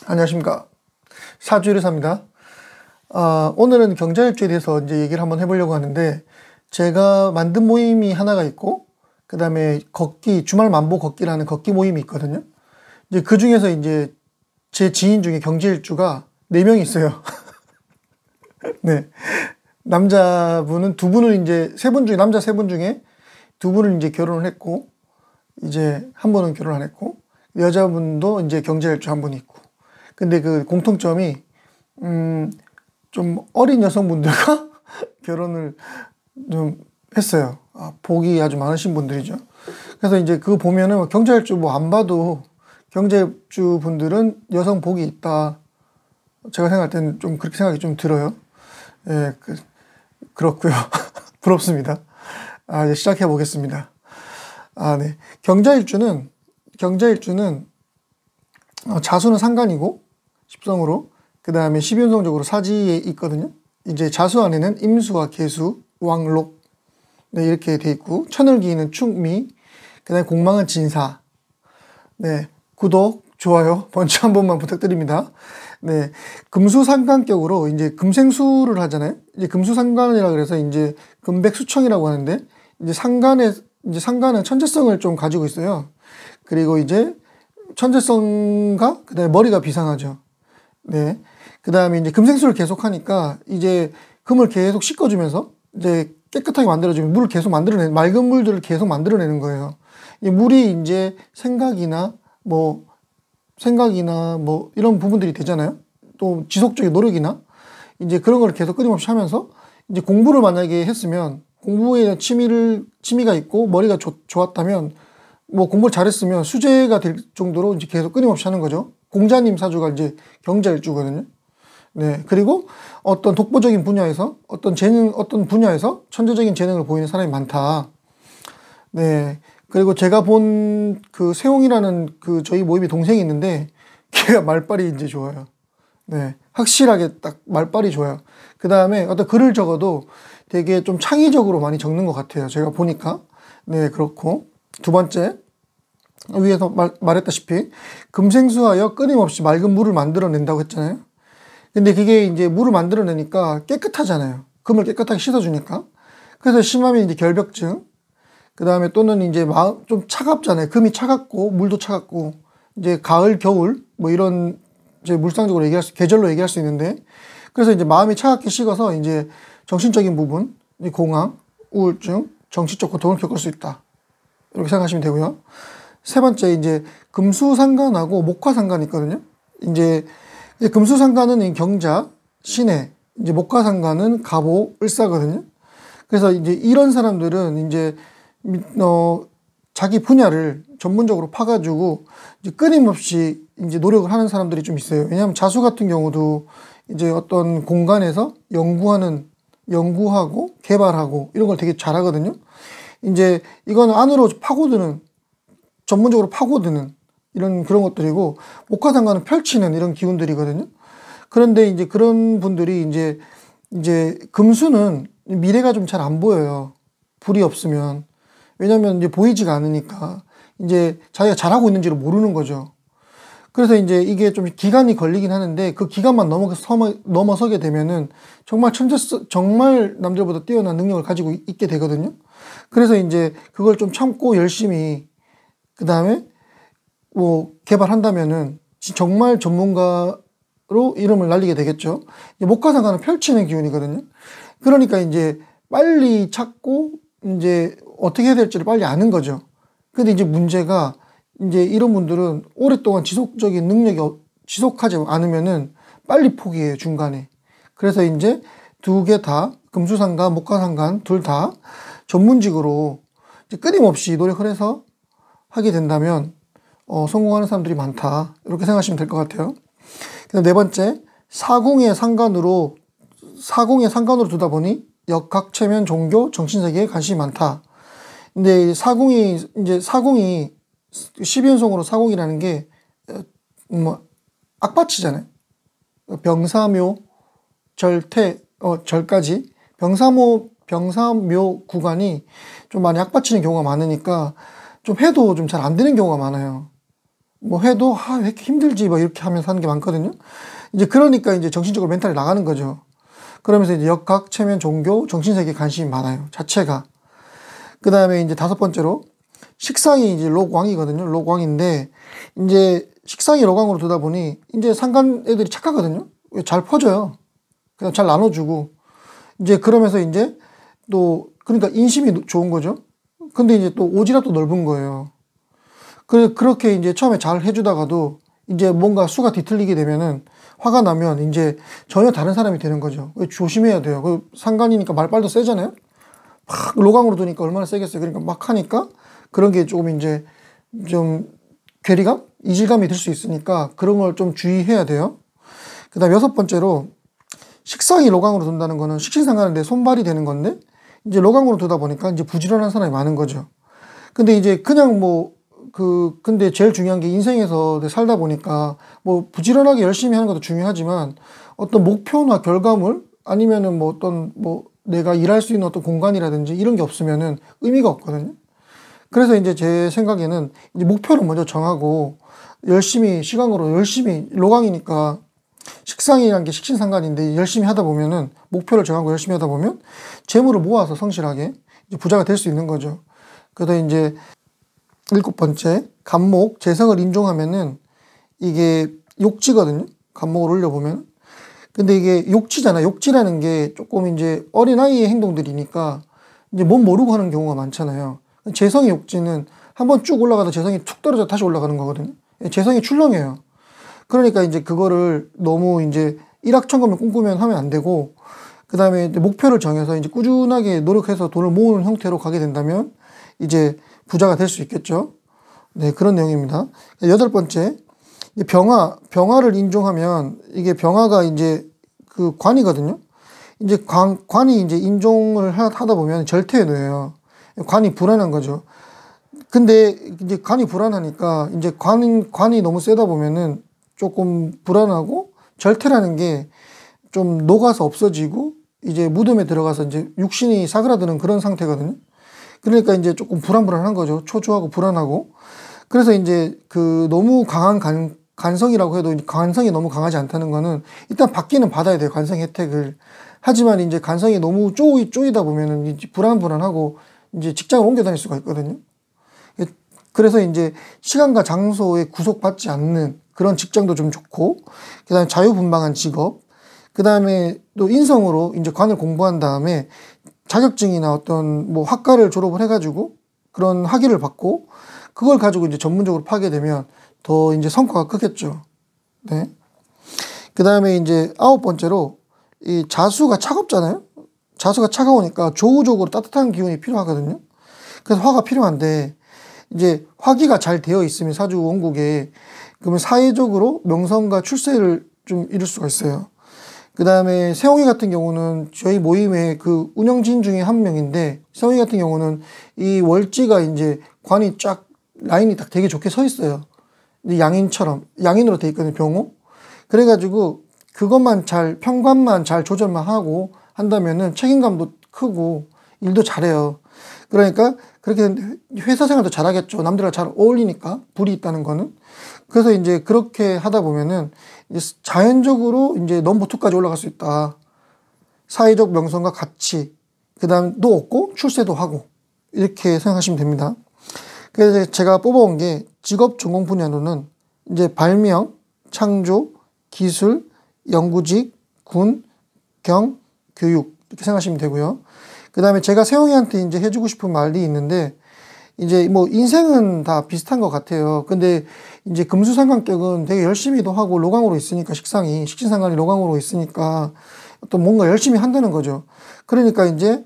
안녕하십니까. 사주의사입니다. 오늘은 경자일주에 대해서 이제 얘기를 한번 해보려고 하는데, 제가 만든 모임이 하나가 있고, 그 다음에 걷기, 주말 만보 걷기라는 걷기 모임이 있거든요. 이제 그 중에서 이제 제 지인 중에 경자일주가 4명이 있어요. 네. 남자분은 2분을 이제, 3분 중에, 남자 3분 중에 2분을 이제 결혼을 했고, 이제 한 분은 결혼 안 했고, 여자분도 이제 경자일주 한 분이 있고. 근데 그 공통점이, 좀 어린 여성분들과 결혼을 좀 했어요. 복이 아주 많으신 분들이죠. 그래서 이제 그거 보면은 경자일주 뭐 안 봐도 경자일주 분들은 여성 복이 있다. 제가 생각할 때는 좀 그렇게 생각이 좀 들어요. 예, 그렇고요. 부럽습니다. 이제 시작해 보겠습니다. 네. 경자일주는 자수는 상간이고, 십성으로, 그 다음에 12운성적으로 사지에 있거든요. 이제 자수 안에는 임수와 계수, 왕록, 네, 이렇게 돼 있고, 천을기는 충미, 그 다음에 공망은 진사. 네, 구독, 좋아요, 번째 한 번만 부탁드립니다. 네, 금수상관격으로 이제 금생수를 하잖아요. 이제 금수상관이라 그래서 이제 금백수청이라고 하는데, 이제 상관은 천재성을 좀 가지고 있어요. 그리고 이제 천재성과 그 다음에 머리가 비상하죠. 네. 그 다음에 이제 금생수를 계속 하니까 이제 금을 계속 씻어주면서 이제 깨끗하게 만들어주면 물을 계속 맑은 물들을 계속 만들어내는 거예요. 이 물이 이제 생각이나 뭐 이런 부분들이 되잖아요. 또 지속적인 노력이나 이제 그런 걸 계속 끊임없이 하면서 이제 공부를 만약에 했으면 공부에 대한 취미가 있고 머리가 좋았다면 뭐 공부를 잘했으면 수재가 될 정도로 이제 계속 끊임없이 하는 거죠. 공자님 사주가 이제 경자일주거든요. 네. 그리고 어떤 독보적인 분야에서 어떤 분야에서 천재적인 재능을 보이는 사람이 많다. 네. 그리고 제가 본 그 세홍이라는 그 저희 모임의 동생이 있는데 걔가 말빨이 이제 좋아요. 네. 확실하게 딱 말빨이 좋아요. 그 다음에 어떤 글을 적어도 되게 좀 창의적으로 많이 적는 것 같아요. 제가 보니까. 네, 그렇고. 두 번째, 위에서 말했다시피 금생수하여 끊임없이 맑은 물을 만들어낸다고 했잖아요. 근데 그게 이제 물을 만들어내니까 깨끗하잖아요. 금을 깨끗하게 씻어주니까. 그래서 심하면 이제 결벽증, 그 다음에 또는 이제 마음 좀 차갑잖아요. 금이 차갑고 물도 차갑고 이제 가을, 겨울 뭐 이런 이제 물상적으로 계절로 얘기할 수 있는데, 그래서 이제 마음이 차갑게 식어서 이제 정신적인 부분, 공황, 우울증, 정신적 고통을 겪을 수 있다. 이렇게 생각하시면 되고요. 세 번째, 이제 금수상관하고 목화상관이 있거든요. 이제 금수상관은 경자, 신해, 이제 목화상관은 갑오, 을사거든요. 그래서 이제 이런 사람들은 이제 자기 분야를 전문적으로 파가지고 이제 끊임없이 이제 노력을 하는 사람들이 좀 있어요. 왜냐하면 자수 같은 경우도 이제 어떤 공간에서 연구하고 개발하고 이런 걸 되게 잘하거든요. 이제 이건 안으로 전문적으로 파고드는 이런 그런 것들이고, 목화상관은 펼치는 이런 기운들이거든요. 그런데 이제 그런 분들이 이제 금수는 미래가 좀 잘 안 보여요. 불이 없으면. 왜냐면 이제 보이지가 않으니까 이제 자기가 잘하고 있는지를 모르는 거죠. 그래서 이제 이게 좀 기간이 걸리긴 하는데 그 기간만 넘어서게 되면은 정말 남들보다 뛰어난 능력을 가지고 있게 되거든요. 그래서 이제 그걸 좀 참고 열심히 그 다음에 뭐 개발한다면은 정말 전문가로 이름을 날리게 되겠죠. 목화상관은 펼치는 기운이거든요. 그러니까 이제 빨리 찾고 이제 어떻게 해야 될지를 빨리 아는 거죠. 근데 이제 문제가 이제 이런 분들은 오랫동안 지속적인 능력이 지속하지 않으면은 빨리 포기해요, 중간에. 그래서 이제 두 개 다, 금수상관, 목화상관 둘 다 전문직으로 이제 끊임없이 노력을 해서 하게 된다면 성공하는 사람들이 많다. 이렇게 생각하시면 될 것 같아요. 그다음 네 번째, 사공의 상관으로 두다 보니 역학, 체면, 종교, 정신세계에 관심이 많다. 근데 사공이 12운성으로 사공이라는 게 뭐 악밭이잖아요. 병사묘, 절까지 병사묘 구간이 좀 많이 악받치는 경우가 많으니까 좀 해도 좀 잘 안 되는 경우가 많아요. 뭐 해도 왜 이렇게 힘들지 막 이렇게 하면서 하는 게 많거든요. 이제 그러니까 이제 정신적으로 멘탈이 나가는 거죠. 그러면서 이제 역학, 체면, 종교, 정신세계에 관심이 많아요. 자체가. 그 다음에 이제 다섯 번째로 식상이 이제 록왕이거든요. 록왕인데 이제 식상이 록왕으로 두다 보니 이제 상간 애들이 착하거든요. 잘 퍼져요. 그냥 잘 나눠주고 이제 그러면서 이제 또 그러니까 인심이 좋은 거죠. 근데 이제 또 오지랖도 넓은 거예요. 그렇게 이제 처음에 잘 해주다가도 이제 뭔가 수가 뒤틀리게 되면은 화가 나면 이제 전혀 다른 사람이 되는 거죠. 조심해야 돼요. 그 상관이니까 말빨도 세잖아요. 막 로강으로 두니까 얼마나 세겠어요. 그러니까 막 하니까 그런 게 조금 이제 좀 괴리감? 이질감이 들 수 있으니까 그런 걸 좀 주의해야 돼요. 그 다음 여섯 번째로 식상이 로강으로 둔다는 거는 식신상관은 내 손발이 되는 건데 이제 로강으로 두다 보니까 이제 부지런한 사람이 많은 거죠. 근데 이제 그냥 근데 제일 중요한 게 인생에서 살다 보니까 뭐 부지런하게 열심히 하는 것도 중요하지만 어떤 목표나 결과물 아니면은 뭐 어떤 내가 일할 수 있는 어떤 공간이라든지 이런 게 없으면은 의미가 없거든요. 그래서 이제 제 생각에는 이제 목표를 먼저 정하고 열심히 시간으로 열심히 로강이니까 식상이라는 게 식신상관인데 열심히 하다 보면은 목표를 정하고 열심히 하다 보면 재물을 모아서 성실하게 이제 부자가 될 수 있는 거죠. 그래서 이제 일곱 번째 간목 재성을 인종하면은 이게 욕지거든요. 간목을 올려보면. 근데 이게 욕지잖아. 욕지라는 게 조금 이제 어린아이의 행동들이니까 이제 뭔 모르고 하는 경우가 많잖아요. 재성의 욕지는 한번 쭉 올라가다 재성이 툭 떨어져 다시 올라가는 거거든요. 재성이 출렁해요. 그러니까 이제 그거를 너무 이제 일확천금을 꿈꾸면 하면 안 되고, 그 다음에 목표를 정해서 이제 꾸준하게 노력해서 돈을 모으는 형태로 가게 된다면 이제 부자가 될 수 있겠죠. 네, 그런 내용입니다. 여덟 번째, 병화를 인종하면 이게 병화가 이제 그 관이거든요. 이제 관이 이제 인종을 하다 보면 절퇴에 놓여요. 관이 불안한 거죠. 근데 이제 관이 불안하니까 이제 관이 너무 세다 보면은 조금 불안하고 절퇴라는 게 좀 녹아서 없어지고 이제 무덤에 들어가서 이제 육신이 사그라드는 그런 상태거든요. 그러니까 이제 조금 불안한 거죠. 초조하고 불안하고. 그래서 이제 그 너무 강한 관성이라고 해도 관성이 너무 강하지 않다는 거는 일단 받기는 받아야 돼요. 관성 혜택을. 하지만 이제 관성이 너무 쪼이다 보면은 이제 불안하고 이제 직장을 옮겨 다닐 수가 있거든요. 그래서 이제 시간과 장소에 구속받지 않는 그런 직장도 좀 좋고, 그 다음에 자유분방한 직업, 그 다음에 또 인성으로 이제 관을 공부한 다음에 자격증이나 어떤 뭐 학과를 졸업을 해가지고 그런 학위를 받고 그걸 가지고 이제 전문적으로 파게 되면 더 이제 성과가 크겠죠. 네. 그 다음에 이제 아홉 번째로 이 자수가 차갑잖아요. 자수가 차가우니까 조우적으로 따뜻한 기운이 필요하거든요. 그래서 화가 필요한데 이제 화기가 잘 되어 있으면 사주 원국에 그러면 사회적으로 명성과 출세를 좀 이룰 수가 있어요. 그 다음에 세홍이 같은 경우는 저희 모임의 그 운영진 중에 한 명인데, 세홍이 같은 경우는 이 월지가 이제 관이 쫙 라인이 딱 되게 좋게 서 있어요. 양인처럼 양인으로 돼 있거든요. 병호. 그래가지고 그것만 평관만 잘 조절만 하고 한다면은 책임감도 크고 일도 잘해요. 그러니까 그렇게 회사 생활도 잘하겠죠. 남들과 잘 어울리니까, 불이 있다는 거는. 그래서 이제 그렇게 하다 보면은 이제 자연적으로 이제 넘버2까지 올라갈 수 있다. 사회적 명성과 가치, 그 다음도 얻고 출세도 하고, 이렇게 생각하시면 됩니다. 그래서 제가 뽑아온 게 직업 전공 분야로는 이제 발명, 창조, 기술, 연구직, 군, 경, 교육, 이렇게 생각하시면 되고요. 그 다음에 제가 세영이한테 이제 해주고 싶은 말이 있는데, 이제 뭐 인생은 다 비슷한 것 같아요. 근데 이제 금수상관격은 되게 열심히도 하고 로강으로 있으니까 식신상관이 로강으로 있으니까 또 뭔가 열심히 한다는 거죠. 그러니까 이제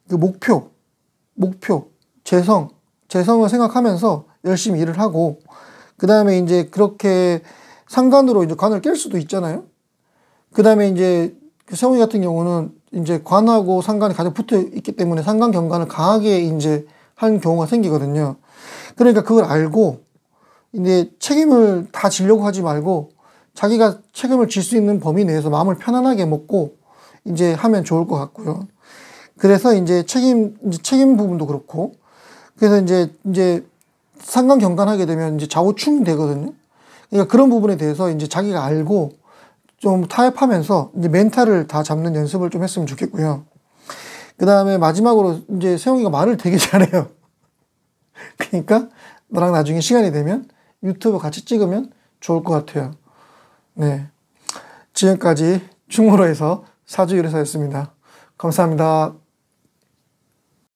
그 목표, 재성을 생각하면서 열심히 일을 하고, 그 다음에 이제 그렇게 상관으로 이제 관을 깰 수도 있잖아요. 그 다음에 이제 세홍이 같은 경우는 이제 관하고 상관이 가장 붙어 있기 때문에 상관 경관을 강하게 이제 한 경우가 생기거든요. 그러니까 그걸 알고 이제 책임을 다 지려고 하지 말고 자기가 책임을 질 수 있는 범위 내에서 마음을 편안하게 먹고 이제 하면 좋을 것 같고요. 그래서 이제 책임 부분도 그렇고, 그래서 이제 상관 경관하게 되면 이제 좌우충이 되거든요. 그러니까 그런 부분에 대해서 이제 자기가 알고 좀 타협하면서 이제 멘탈을 다 잡는 연습을 좀 했으면 좋겠고요. 그 다음에 마지막으로 이제 세영이가 말을 되게 잘해요. 그러니까 나랑 나중에 시간이 되면 유튜브 같이 찍으면 좋을 것 같아요. 네. 지금까지 충무로에서 사주요리사였습니다. 감사합니다.